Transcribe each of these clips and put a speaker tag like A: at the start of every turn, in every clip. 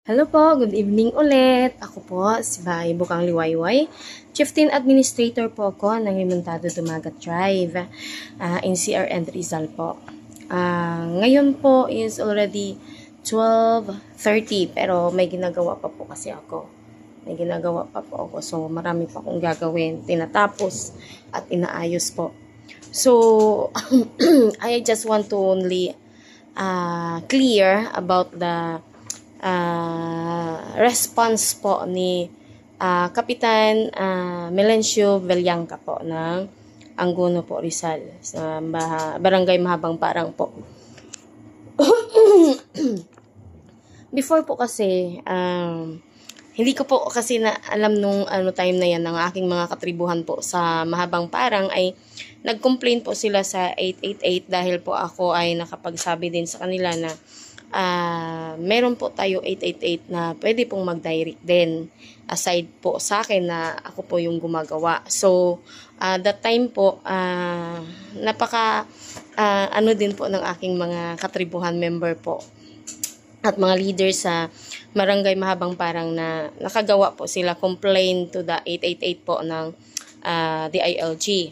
A: Hello po, good evening ulit. Ako po si Bay Bukang Liwayway. Chieftain Administrator po ako ng Limentado Dumagat Drive, NCR and Rizal po. Ngayon po is already 12:30 pero may ginagawa pa po kasi ako. So marami pa akong gagawin, tinatapos at inaayos po. So I just want to only clear about the response po ni Kapitan Melencio Villanca po ng Angono po, Rizal sa Barangay Mahabang Parang po. Before po kasi hindi ko po kasi na alam nung time na yan ng aking mga katribuhan po sa Mahabang Parang ay nag-complain po sila sa 888 dahil po ako ay nakapagsabi din sa kanila na meron po tayo 888 na pwede pong mag-direct din aside po sa akin na ako po yung gumagawa. So that time po napaka ano din po ng aking mga katribuhan member po at mga leaders sa Barangay Mahabang Parang na nakagawa po sila complain to the 888 po ng DILG.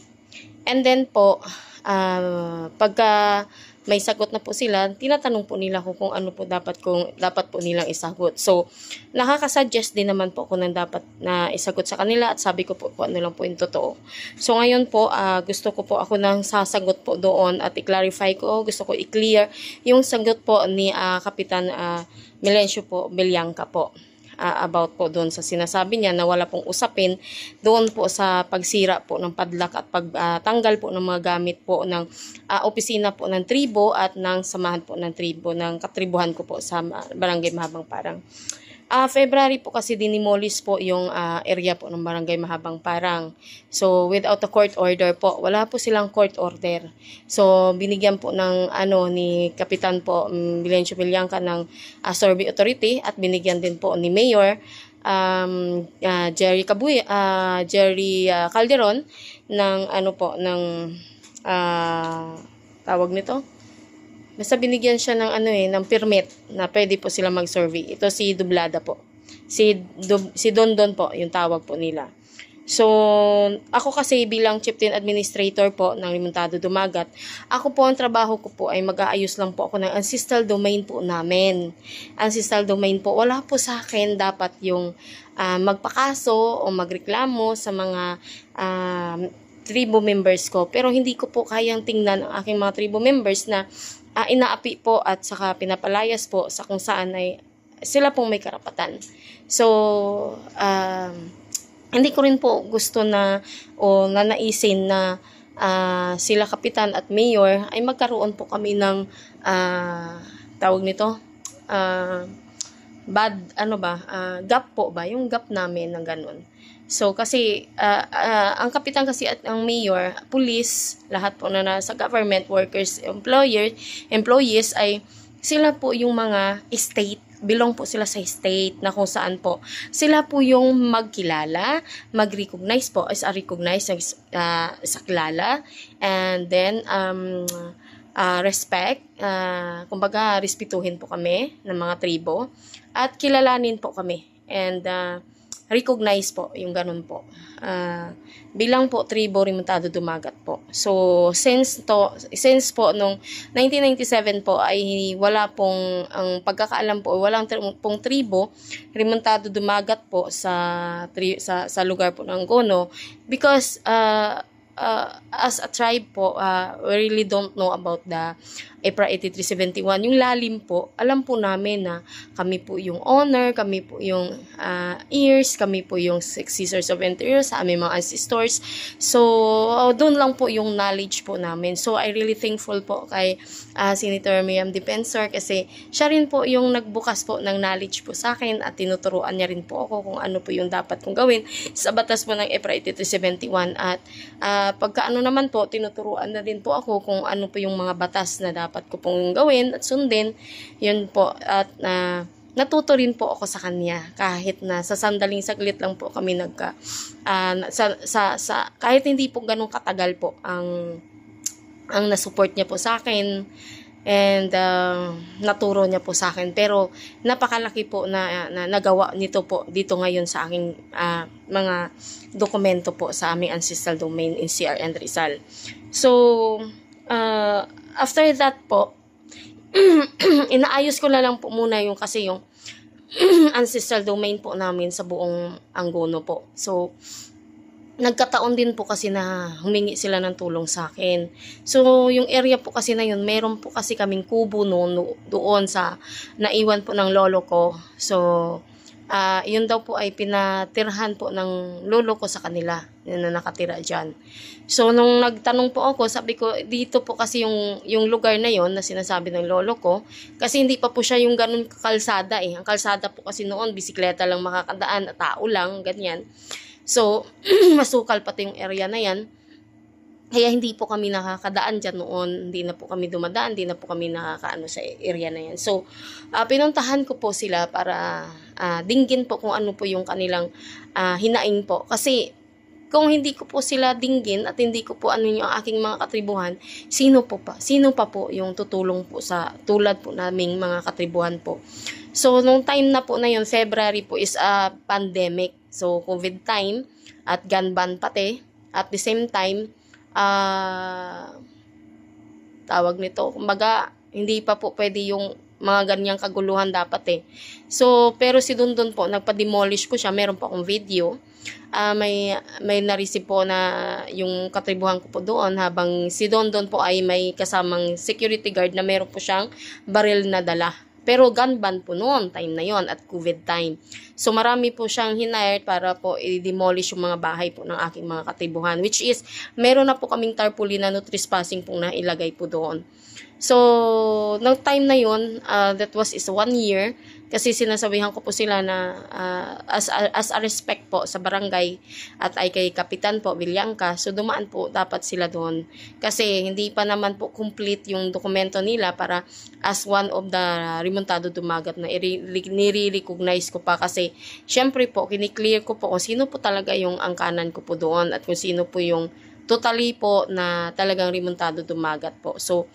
A: And then po pagka may sagot na po sila, tinatanong po nila kung ano po dapat po nilang isagot. So, nakakasuggest din naman po ako ng dapat na isagot sa kanila at sabi ko po kung ano lang po yung totoo. So, ngayon po, gusto ko po ako nang sasagot po doon at i-clarify ko, gusto ko i-clear yung sagot po ni Kapitan Melencio po Villanca po. About po doon sa sinasabi niya na wala pong usapin doon po sa pagsira po ng padlock at pagtanggal po ng mga gamit po ng opisina po ng tribo at ng samahan po ng tribo ng katribuhan ko po sa Barangay Mahabang Parang. February po kasi dinimolis po yung area po ng Barangay Mahabang Parang. So, without a court order po. Wala po silang court order. So, binigyan po ng ni Kapitan po Melencio Villanca ng survey authority at binigyan din po ni Mayor Jerry Calderon ng tawag nito. Basta binigyan siya ng ng permit na pwede po sila mag-survey. Ito si Dublada po. Si Dondon po, yung tawag po nila. So, ako kasi bilang Chieftain Administrator po ng Limentado Dumagat, ako po ang trabaho ko po ay mag-aayos lang po ako ng ancestral domain po namin. Ancestral domain po, wala po sa akin dapat yung magpakaso o magreklamo sa mga tribo members ko. Pero hindi ko po kayang tingnan ang aking mga tribo members na inaapi po at saka pinapalayas po sa kung saan ay sila pong may karapatan. So, hindi ko rin po gusto na o nanaisin na sila kapitan at mayor ay magkaroon po kami ng tawag nito gap po ba? Yung gap namin ng ganun. So, kasi, ang kapitan kasi at ang mayor, police, lahat po na nasa government, workers, employees, ay sila po yung mga state, belong po sila sa state na kung saan po. Sila po yung magkilala, mag-recognize po, as a recognize sa kilala, and then, respect, kumbaga, respetuhin po kami ng mga tribo, at kilalanin po kami, and, recognize po, yung ganun po. Bilang po tribo Limentado Dumagat po. So, since po nung 1997 po ay wala pong, ang pagkakaalam po, walang pong tribo Limentado Dumagat po sa lugar po ng Angono because as a tribe po, we really don't know about the EPRA 8371. Yung lalim po, alam po namin na kami po yung owner, kami po yung heirs, kami po yung successors of interior sa aming mga ancestors. So, doon lang po yung knowledge po namin. So, I really thankful po kay Senator Miriam Defensor kasi siya rin po yung nagbukas po ng knowledge po sa akin at tinuturuan niya rin po ako kung ano po yung dapat kong gawin sa batas po ng EPRA 8371 at pagkaano naman po, tinuturuan na din po ako kung ano po yung mga batas na dapat ko pong gawin at sundin. Yun po. At natuto rin po ako sa kanya. Kahit na sa sandaling saglit lang po kami kahit hindi po ganun katagal po ang nasupport niya po sa akin. and naturo niya po sa akin. Pero napakalaki po na nagawa nito po dito ngayon sa aking mga dokumento po sa aming ancestral domain in CRN Rizal. So, after that po, inaayos ko na lang po muna yung kasi yung ancestral domain po namin sa buong Angono po. So, nagkataon din po kasi na humingi sila ng tulong sa akin. So, yung area po kasi na yun, meron po kasi kaming kubo doon sa naiwan po ng lolo ko. So, yun daw po ay pinatirhan po ng lolo ko sa kanila na nakatira dyan. So, nung nagtanong po ako, sabi ko, dito po kasi yung lugar na yon na sinasabi ng lolo ko, kasi hindi pa po siya yung ganun kalsada eh. Ang kalsada po kasi noon, bisikleta lang makakadaan, tao lang, ganyan. So, masukal pati yung area na yan. Kaya hindi po kami nakakadaan dyan noon. Hindi na po kami dumadaan. Hindi na po kami nakakaano sa area na yan. So, pinuntahan ko po sila para dinggin po kung ano po yung kanilang hinaing po. Kasi, kung hindi ko po sila dinggin at hindi ko po ano yung aking mga katribuhan, sino pa po yung tutulong po sa tulad po naming mga katribuhan po. So, nung time na po na yun, February po is pandemic. So, COVID time at gun ban pati. At the same time, tawag nito, kumbaga, hindi pa po pwede yung mga ganyang kaguluhan dapat eh. So, pero si Dondon po, nagpa-demolish ko siya. Meron po akong video. May na-receive po na yung katribuhan ko po doon habang si Dondon po ay may kasamang security guard na meron po siyang baril na dala. Pero gun ban po noon, time na yon at COVID time. So marami po siyang hinire para po i-demolish yung mga bahay po ng aking mga katribuhan. Which is, meron na po kaming tarpaulin na no trespassing pong nailagay po doon. So, nung time na yun, that was 1 year, kasi sinasabihan ko po sila na as a respect po sa barangay at ay kay Kapitan po, Villangka, so dumaan po dapat sila doon. Kasi hindi pa naman po complete yung dokumento nila para as one of the remontado dumagat na nire-recognize ko pa kasi syempre po, kiniklear ko po kung sino po talaga yung angkanan ko po doon at kung sino po yung totally po na talagang remontado dumagat po. So,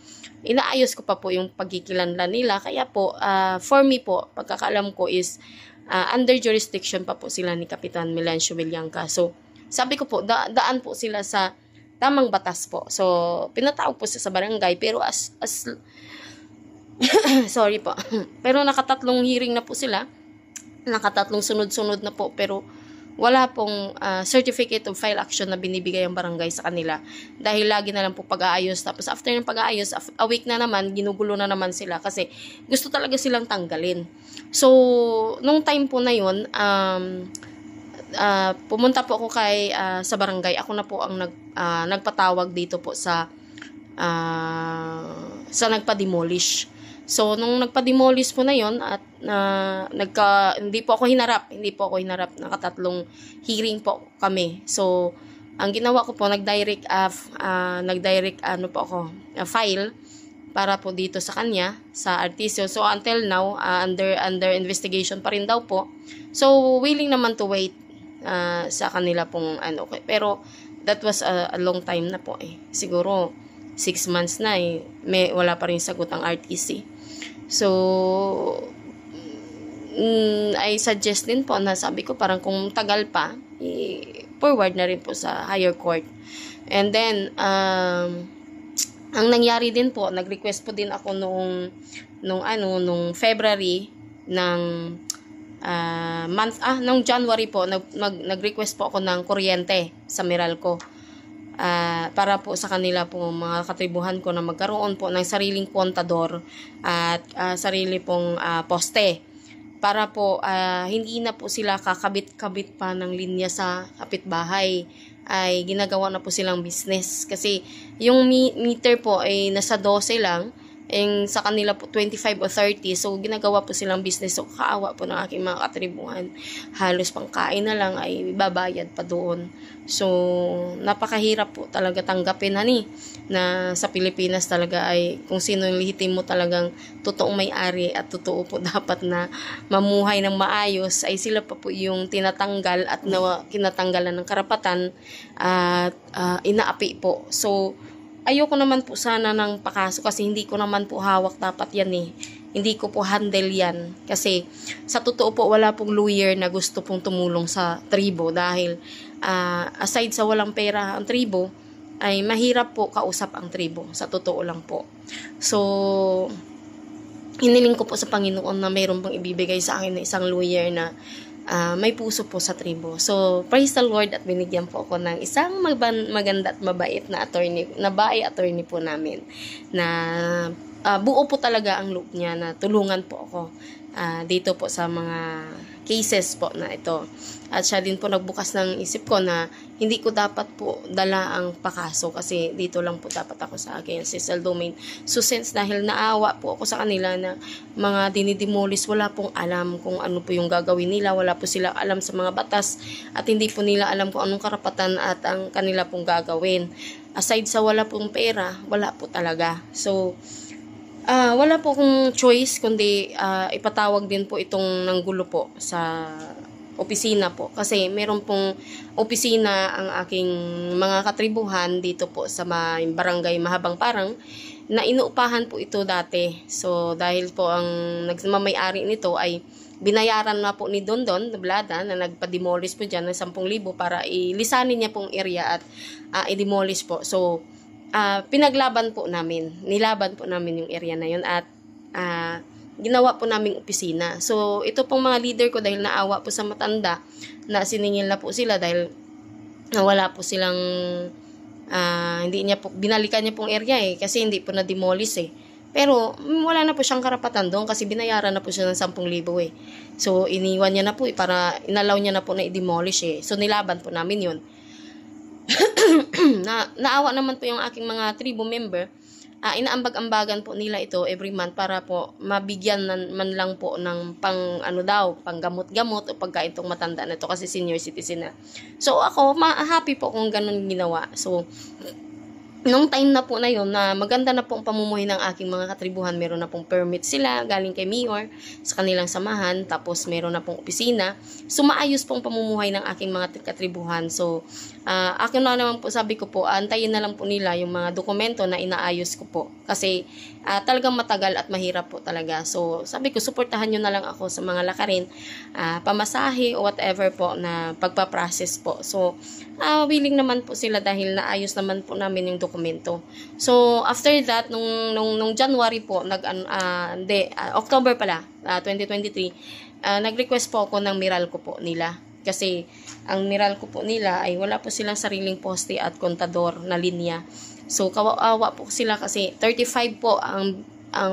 A: inaayos ko pa po yung pagkikilanlan nila. Kaya po, for me po, pagkakaalam ko is under jurisdiction pa po sila ni Kapitan Melancio Villangka. So, sabi ko po, daan po sila sa tamang batas po. So, pinatawag po sa barangay. Pero sorry po. Pero nakatatlong hearing na po sila. Nakatatlong sunod-sunod na po. Pero wala pong certificate of file action na binibigay ang barangay sa kanila. Dahil lagi na lang po pag-aayos. Tapos after ng pag-aayos, a week na naman, ginugulo na naman sila kasi gusto talaga silang tanggalin. So, nung time po na yun, pumunta po ako sa barangay. Ako na po ang nagpatawag dito po sa nagpa-demolish. So, nung nagpa-demolish po na yon at hindi po ako hinarap. Nakatatlong hearing po kami. So, ang ginawa ko po, nag-direct file para po dito sa kanya, sa artiso. So, until now, under investigation pa rin daw po. So, willing naman to wait sa kanila pong Pero, that was a long time na po eh. Siguro, 6 months na eh. Wala pa rin sagot ang RTC. So, I suggest din po na sabi ko parang kung tagal pa, forward na rin po sa higher court. And then, ang nangyari din po, nag-request po din ako nung February ng nung January po, nag-request po ako ng kuryente sa Meralco. Para po sa kanila po mga katribuhan ko na magkaroon po ng sariling kontador at sarili pong poste para po hindi na po sila kakabit-kabit pa ng linya sa kapitbahay, ay ginagawa na po silang business kasi yung meter po ay nasa 12 lang, sa kanila po 25 o 30, so ginagawa po silang business. So kaawa po ng aking mga katribuhan, halos pangkain na lang ay babayad pa doon. So napakahirap po talaga tanggapin na sa Pilipinas talaga ay kung sino yung lehitimo talagang totoong may-ari at totoo po dapat na mamuhay ng maayos, ay sila pa po yung tinatanggal at kinatanggalan ng karapatan at inaapi po. So ayoko naman po sana ng pakaso kasi hindi ko naman po hawak dapat yan eh. Hindi ko po handle yan. Kasi sa totoo po wala pong lawyer na gusto pong tumulong sa tribo dahil aside sa walang pera ang tribo, ay mahirap po kausap ang tribo. Sa totoo lang po. So, hiniling ko po sa Panginoon na mayroon pong ibibigay sa akin na isang lawyer na may puso po sa tribo. So, praise the Lord at binigyan po ako ng isang maganda at mabait na attorney, na bae attorney po namin na buo po talaga ang loob niya na tulungan po ako dito po sa mga cases po na ito. At siya din po nagbukas ng isip ko na hindi ko dapat po dala ang pakaso kasi dito lang po dapat ako sa akin ancestral domain. So since dahil naawa po ako sa kanila na mga dinidemolis, wala pong alam kung ano po yung gagawin nila, wala po sila alam sa mga batas at hindi po nila alam kung anong karapatan at ang kanila pong gagawin. Aside sa wala pong pera, wala po talaga. So wala po akong choice kundi ipatawag din po itong nanggulo po sa opisina po. Kasi meron pong opisina ang aking mga katribuhan dito po sa barangay Mahabang Parang na inuupahan po ito dati. So dahil po ang nagmamay-ari nito ay binayaran na po ni Dondon Blada na nagpa-demolish po dyan ng 10,000 para ilisanin niya pong area at i-demolish po. So pinaglaban po namin, nilaban po namin yung area na yun at ginawa po naming opisina. So ito pong mga leader ko dahil naawa po sa matanda na siningil na po sila dahil wala po silang hindi niya po, binalikan niya pong area eh kasi hindi po na-demolish eh. Pero wala na po siyang karapatan doon kasi binayaran na po siya ng 10,000 eh. So iniwan niya na po eh, para inalaw niya na po na i-demolish eh. So nilaban po namin yun. Naawa naman po yung aking mga tribo member. Inaambag-ambagan po nila ito every month para po mabigyan man lang po ng pang gamot-gamot o pagkain tong matanda na ito kasi senior citizen na. So ako, happy po kung ganun ginawa. So nung time na po na yun, na maganda na pong pamumuhay ng aking mga katribuhan, meron na pong permit sila, galing kay Mayor, sa kanilang samahan, tapos meron na pong opisina. So, maayos pong pamumuhay ng aking mga katribuhan. So, akin na naman po, sabi ko po, antayin na lang po nila yung mga dokumento na inaayos ko po. Kasi, talagang matagal at mahirap po talaga. So, sabi ko, suportahan nyo na lang ako sa mga lakarin, pamasahe o whatever po na pagpaprocess po. So, willing naman po sila dahil naayos naman po namin yung dokumento. So, after that, nung January po, October pala, 2023, nag-request po ako ng Meralco po nila. Kasi, ang Meralco po nila ay wala po silang sariling poste at kontador na linya. So, kawawa po sila kasi 35 po ang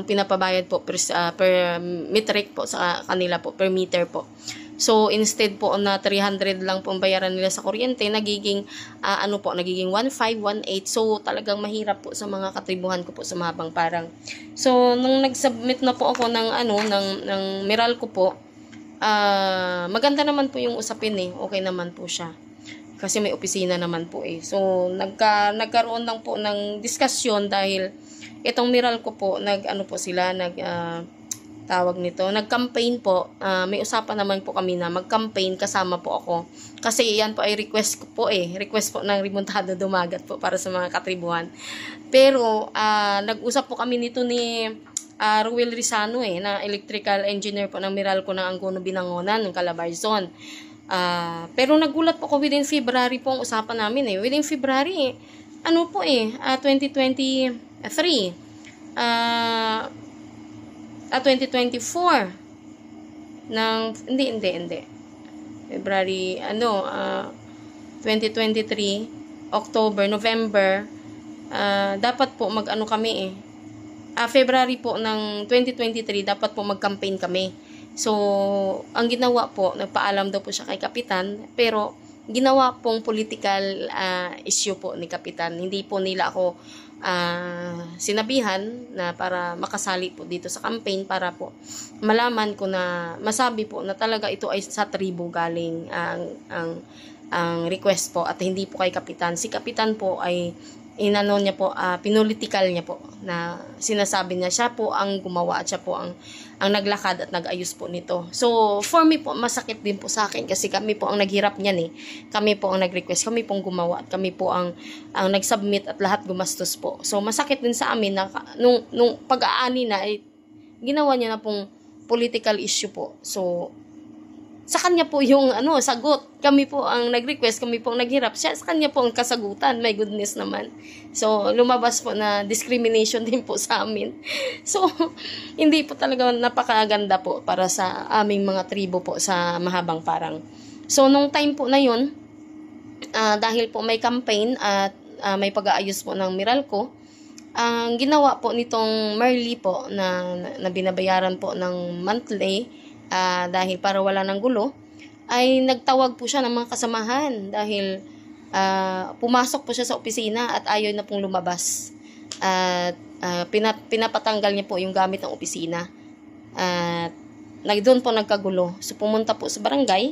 A: pinapabayad po per metric po sa kanila po, per meter po. So, instead po na 300 lang po ang bayaran nila sa kuryente, nagiging, nagiging 1,500, 1,800. So, talagang mahirap po sa mga katribuhan ko po sa Mahabang Parang. So, nung nag-submit na po ako ng Meralco po, maganda naman po yung usapin eh. Okay naman po siya. Kasi may opisina naman po eh. So, nagkaroon lang po ng diskusyon dahil itong Meralco po, nag-campaign po, may usapan naman po kami na mag-campaign kasama po ako. Kasi yan po ay request ko po request po ng Remontado Dumagat po para sa mga katribuhan. Pero, nag-usap po kami nito ni Ruel Rizano na electrical engineer po ng Meralco ng Angono Binangonan, ng Calabarzon. Pero nagulat po ako within February po ang usapan namin Within February, 2023. 2024 hindi February 2023 October, November dapat po kami February po ng 2023 dapat po mag-campaign kami. So ang ginawa po, nagpaalam daw po siya kay Kapitan, pero ginawa pong political issue po ni Kapitan. Hindi po nila ako sinabihan na para makasali po dito sa campaign para po malaman ko na masabi po na talaga ito ay sa tribo galing ang request po at hindi po kay Kapitan. Si Kapitan po ay inano niya po, pinulitikal niya po na sinasabi niya siya po ang gumawa at siya po ang naglakad at nag-ayos po nito. So, for me po, masakit din po sa akin kasi kami po ang naghirap niyan eh. Kami po ang nag-request, kami pong gumawa at kami po ang nag-submit at lahat gumastos po. So, masakit din sa amin na nung pag-aani na ay ginawa niya na pong political issue po. So, sa kanya po yung sagot. Kami po ang nag-request, kami po ang naghirap. Sa kanya po ang kasagutan. My goodness naman. So, lumabas po na discrimination din po sa amin. So, hindi po talaga napakaganda po para sa aming mga tribo po sa Mahabang Parang. So, nung time po na yun, dahil po may campaign at may pag-aayos po ng Meralco, ang ginawa po nitong Merly po na binabayaran po ng monthly, dahil para wala ng gulo, ay nagtawag po siya ng mga kasamahan dahil pumasok po siya sa opisina at ayaw na pong lumabas. At pinapatanggal niya po yung gamit ng opisina. At doon po nagkagulo. So pumunta po sa barangay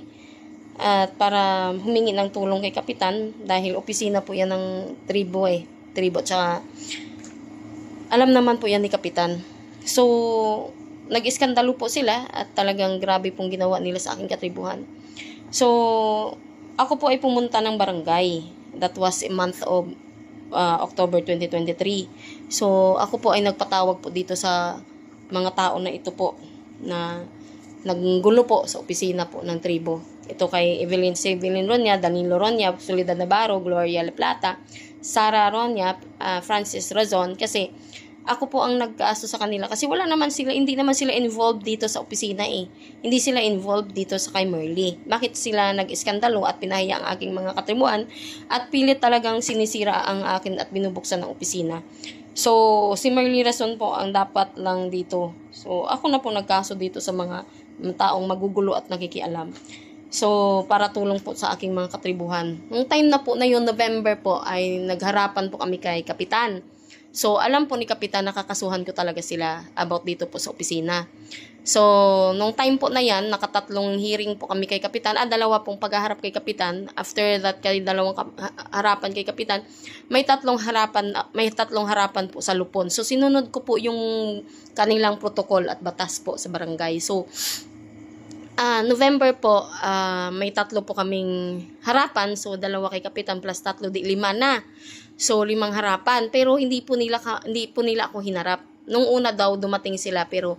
A: at para humingi ng tulong kay kapitan dahil opisina po yan ng tribo tribo, tsaka alam naman po yan ni kapitan. So nag-iskandalo po sila at talagang grabe pong ginawa nila sa aking katribuhan. So, ako po ay pumunta ng barangay. That was a month of October 2023. So, ako po ay nagpatawag po dito sa mga tao na ito po na naggulo po sa opisina po ng tribo. Ito kay Evelyn Ronya, Danilo Ronya, Soledad Navarro, Gloria La Plata, Sara Ronya, Francis Razon, kasi ako po ang nagkaaso sa kanila kasi hindi naman sila involved dito sa opisina eh. Hindi sila involved dito sa kay Merly. Bakit sila nag-iskandalo at pinahiya ang aking mga katribuhan at pilit talagang sinisira ang akin at binubuksan ng opisina. So, si Merly Razon po ang dapat lang dito. So, ako na po nagkaso dito sa mga taong magugulo at nakikialam. So, para tulong po sa aking mga katribuhan. Nung time na po na yun, November po, ay nagharapan po kami kay Kapitan. So, alam po ni Kapitan, nakakasuhan ko talaga sila about dito po sa opisina. So, nung time po na yan, nakatatlong hearing po kami kay Kapitan. Dalawa pong paghaharap kay Kapitan. After that, dalawang harapan kay Kapitan, may tatlong harapan po sa lupon. So, sinunod ko po yung kanilang protocol at batas po sa barangay. So, November po, may tatlo po kaming harapan. So, dalawa kay Kapitan plus tatlo, 5 na. So, 5 harapan. Pero hindi po nila ako hinarap. Nung una daw, dumating sila. Pero,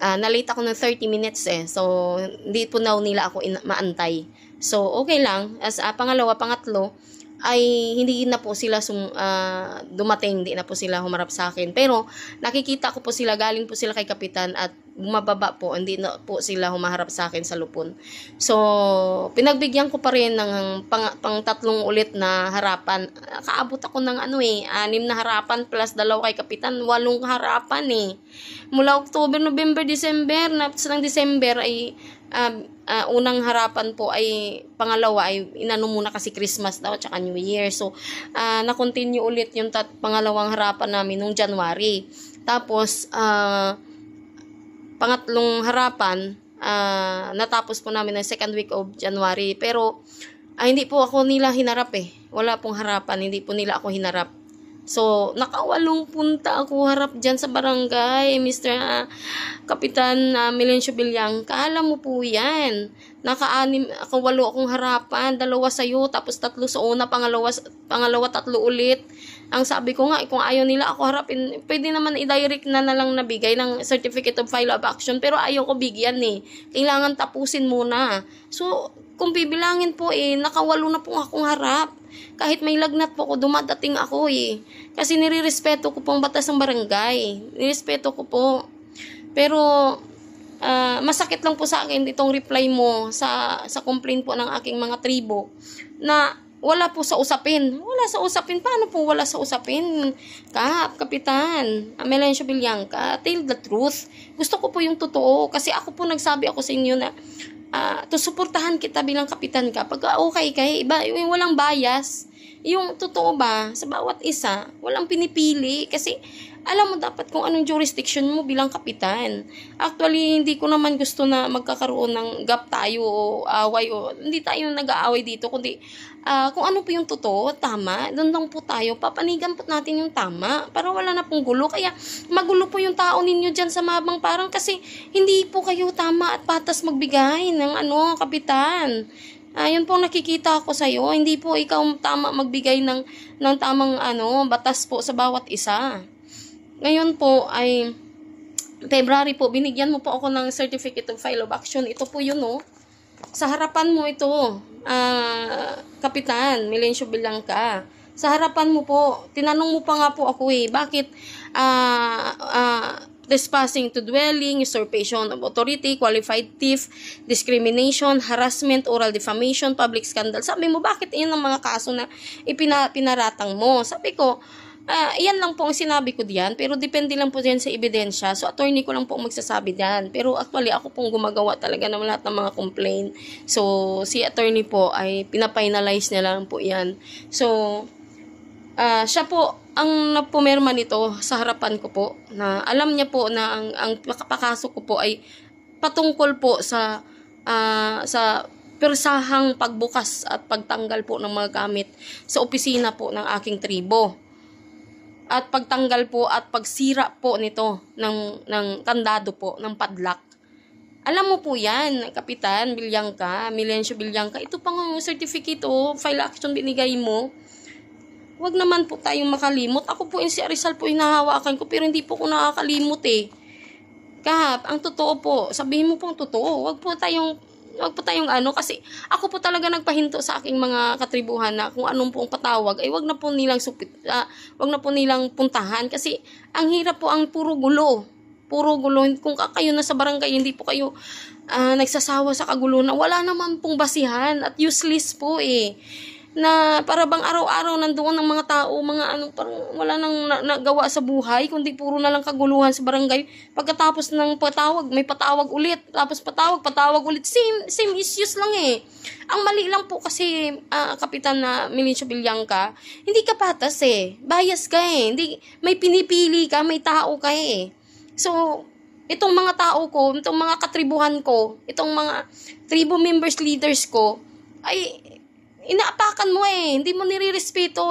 A: na-late ako ng 30 minutes eh. So, hindi po nila ako maantay. So, okay lang. As pangalawa, pangatlo, ay hindi na po sila dumating. Hindi na po sila humarap sa akin. Pero, nakikita ko po sila, galing po sila kay Kapitan at bumababa po, hindi na po sila humaharap sa akin sa lupon. So, pinagbigyan ko pa rin ng pang tatlong ulit na harapan. Kaabot ako ng 6 na harapan plus 2 kay Kapitan, 8 harapan eh. Mula October, November, December, ng December ay unang harapan po ay pangalawa ay inano muna kasi Christmas daw at saka New Year. So, na-continue ulit yung pangalawang harapan namin nung January. Tapos, pangatlong harapan, natapos po namin ng second week of January. Pero, hindi po ako nila hinarap eh. Wala pong harapan, hindi po nila ako hinarap. So, 8 punta ako harap dyan sa barangay, Mr. Kapitan Melencio Villangka. Alam mo po yan. 8 akong harapan, 2 sa'yo, tapos 3 sa una, pangalawa 3 ulit. Ang sabi ko nga, kung ayaw nila ako harapin, pwede naman i-direct na lang nabigay ng certificate of file of action, pero ayaw ko bigyan eh. Kailangan tapusin muna. So, kung bibilangin po 8 na po akong harap. Kahit may lagnat po ako, dumadating ako eh. Kasi nirerespeto ko po ang batas ng barangay. Nirespeto ko po. Pero, masakit lang po sa akin itong reply mo sa complaint po ng aking mga tribo na wala po sa usapin. Wala sa usapin. Paano po wala sa usapin? Kapitan Melencio Villangka, tell the truth. Gusto ko po yung totoo. Kasi ako po nagsabi ako sa inyo na susuportahan kita bilang kapitan ka. Pag okay kay iba, yung walang bias. Yung totoo ba, sa bawat isa, walang pinipili. Kasi alam mo dapat kung anong jurisdiction mo bilang kapitan. Actually, hindi ko naman gusto na magkakaroon ng gap tayo o away o hindi tayo nag-aaway dito, kundi kung ano po yung totoo, tama, doon lang po tayo, papanigan po natin yung tama para wala na pong gulo. Kaya magulo po yung tao ninyo dyan sa Mahabang Parang kasi hindi po kayo tama at patas magbigay ng kapitan. Yun po nakikita ko sa'yo, hindi po ikaw tama magbigay ng tamang batas po sa bawat isa. Ngayon po ay February po, binigyan mo po ako ng Certificate of File of Action. Ito po yun, sa harapan mo ito, Kapitan Melencio Villangka. Sa harapan mo po, tinanong mo pa nga po ako bakit trespassing to dwelling, usurpation of authority, qualified thief, discrimination, harassment, oral defamation, public scandal. Sabi mo, bakit iyan ang mga kaso na pinaratang mo? Sabi ko, iyan lang po ang sinabi ko diyan, pero depende lang po diyan sa ebidensya. So, attorney ko lang po magsasabi diyan. Pero actually, ako pong gumagawa talaga ng lahat ng mga complaint. So, si attorney po ay pinapinalize niya lang po yan. So, siya po ang nagpumirma nito sa harapan ko po, na alam niya po na ang pakaso ko po ay patungkol po sa persahang pagbukas at pagtanggal po ng mga gamit sa opisina po ng aking tribo. At pagtanggal po at pagsira po nito ng kandado po, ng padlock. Alam mo po yan, Kapitan Villangka, Melencio Villangka. Ito pang certificate file action binigay mo. Huwag naman po tayong makalimot. Ako po si Arizal po hinahawakan ko, pero hindi po ko nakakalimot Kahap, ang totoo po, sabihin mo po ang totoo. Huwag po tayong kasi ako po talaga nagpahinto sa aking mga katribuhan na kung anong pong patawag ay wag na po nilang puntahan kasi ang hirap po, ang puro gulo. Kung kayo na sa barangay, hindi po kayo nagsasawa sa kaguluhan, wala naman pong basihan at useless po na para bang araw-araw nandoon ng mga tao, parang wala nang nagawa sa buhay, kundi puro na lang kaguluhan sa barangay. Pagkatapos ng patawag, may patawag ulit, tapos patawag ulit, same issues lang Ang mali lang po kasi, Kapitan na Melencio Villangka, hindi ka patas bias ka hindi, may pinipili ka, may tao ka So, itong mga tao ko, itong mga katribuhan ko, itong mga tribo members, leaders ko, ay inaapakan mo hindi mo nirirespeto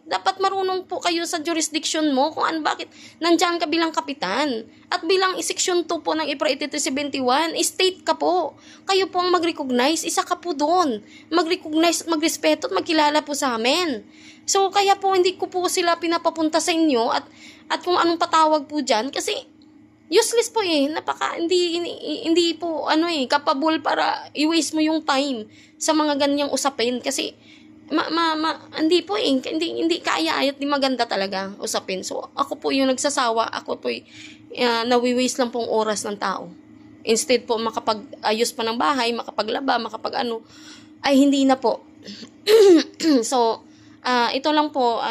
A: Dapat marunong po kayo sa jurisdiction mo kung bakit nandyan ka bilang kapitan. At bilang section 2 po ng IPRA 8371, state ka po. Kayo po ang mag-recognize, isa ka po doon. Mag-recognize at magrespeto at magkilala po sa amin. So, kaya po hindi ko po sila pinapapunta sa inyo at kung anong patawag po dyan kasi useless po hindi po capable para i-waste mo yung time sa mga ganyang usapin kasi hindi po hindi kaya at di maganda talaga usapin. So ako po yung nagsasawa, ako po nawi-waste lang pong oras ng tao. Instead po makapag-ayos pa ng bahay, makapaglaba, ay hindi na po. So ito lang po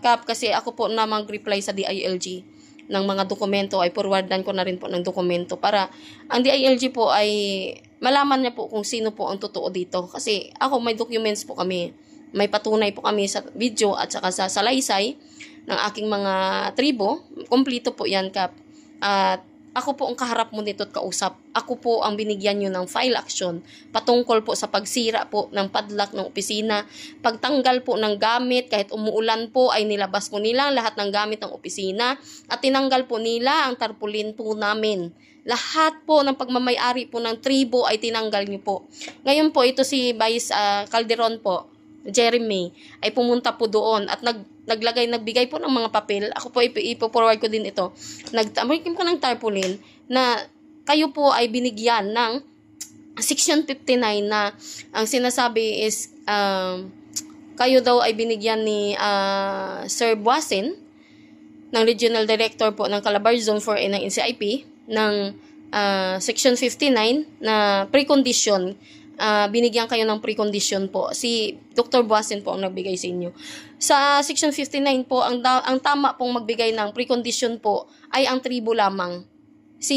A: Kap, kasi ako po na mag-reply sa DILG ng mga dokumento, ay forwardan ko na rin po ng dokumento para ang DILG po ay malaman niya po kung sino po ang totoo dito. Kasi ako, may documents po kami. May patunay po kami sa video at saka sa salaysay ng aking mga tribo. Kompleto po yan, Kap. At ako po ang kaharap mo nito at kausap. Ako po ang binigyan nyo ng file action patungkol po sa pagsira po ng padlock ng opisina, pagtanggal po ng gamit, kahit umuulan po ay nilabas po nila lahat ng gamit ng opisina at tinanggal po nila ang tarpaulin po namin. Lahat po ng pagmamayari po ng tribo ay tinanggal nyo po. Ngayon po ito si Vice Calderon po, Jeremy, ay pumunta po doon at nagbigay po ng mga papel. Ako po ipo-forward ko din ito. Nagtamarikim ko ng tarpaulin na kayo po ay binigyan ng Section 59 na ang sinasabi is kayo daw ay binigyan ni Sir Buasin ng Regional Director po ng Calabar Zone 4A ng NCIP ng Section 59 na precondition. Binigyan kayo ng precondition po. Si Dr. Buasin po ang nagbigay sa inyo. Sa Section 59 po, ang tama pong magbigay ng precondition po ay ang tribo lamang. Si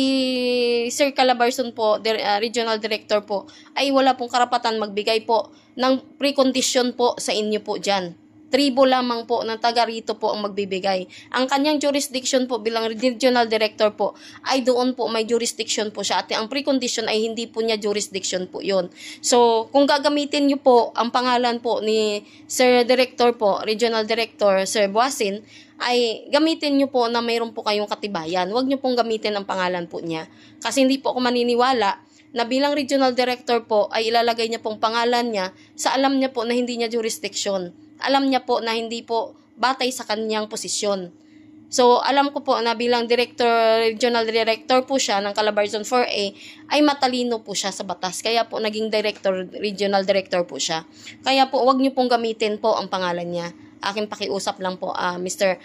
A: Sir Calabarzon po, Regional Director po, ay wala pong karapatan magbigay po ng precondition po sa inyo po dyan. tribo lamang po ng taga rito po ang magbibigay. Ang kanyang jurisdiction po bilang regional director po ay doon po may jurisdiction po siya at ang precondition ay hindi po niya jurisdiction po yun. So, kung gagamitin niyo po ang pangalan po ni Sir Director po, Regional Director Sir Buasin, ay gamitin nyo po na mayroon po kayong katibayan. Huwag nyo pong gamitin ang pangalan po niya. Kasi hindi po ako maniniwala na bilang regional director po ay ilalagay niya pong pangalan niya sa alam niya po na hindi niya jurisdiction. Alam niya po na hindi po batay sa kanyang posisyon. So, alam ko po na bilang regional director po siya ng Calabarzon 4A ay matalino po siya sa batas. Kaya po naging regional director po siya. Kaya po huwag niyo pong gamitin po ang pangalan niya. Aking pakiusap lang po Mr.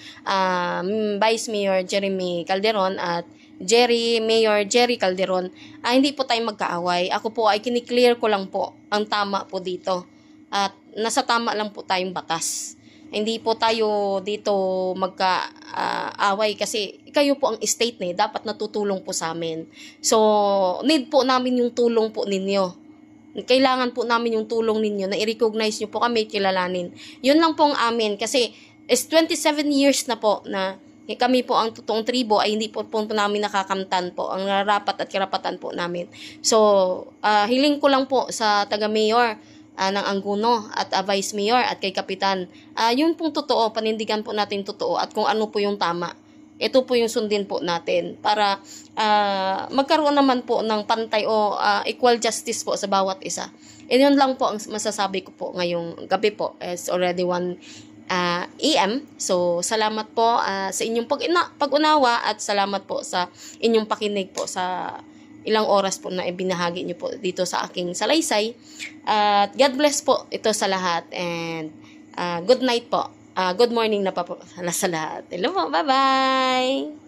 A: Vice Mayor Jeremy Calderon at Mayor Jerry Calderon, hindi po tayo magkaaway. Ako po ay kiniklear ko lang po ang tama po dito. At nasa tama lang po tayong batas. Hindi po tayo dito magkaaway kasi kayo po ang state dapat natutulong po sa amin. So, need po namin yung tulong po ninyo. Kailangan po namin yung tulong ninyo na i-recognize nyo po kami, kilalanin. Yun lang po ang amin kasi is 27 years na po na kami po ang totoong tribo ay hindi po namin nakakamtan po ang narapat at karapatan po namin. So, hiling ko lang po sa taga-mayor ng Anguno at Vice Mayor at kay Kapitan. Yun pong totoo, panindigan po natin totoo at kung ano po yung tama. Ito po yung sundin po natin para magkaroon naman po ng pantay o equal justice po sa bawat isa. Yun lang po ang masasabi ko po ngayong gabi po. It's already 1 AM. So, salamat po sa inyong pag-unawa at salamat po sa inyong pakinig po sa ilang oras po na ibinahagi niyo po dito sa aking salaysay. At God bless po ito sa lahat and good night po. Good morning na pa po sa lahat. Hello po. Bye-bye!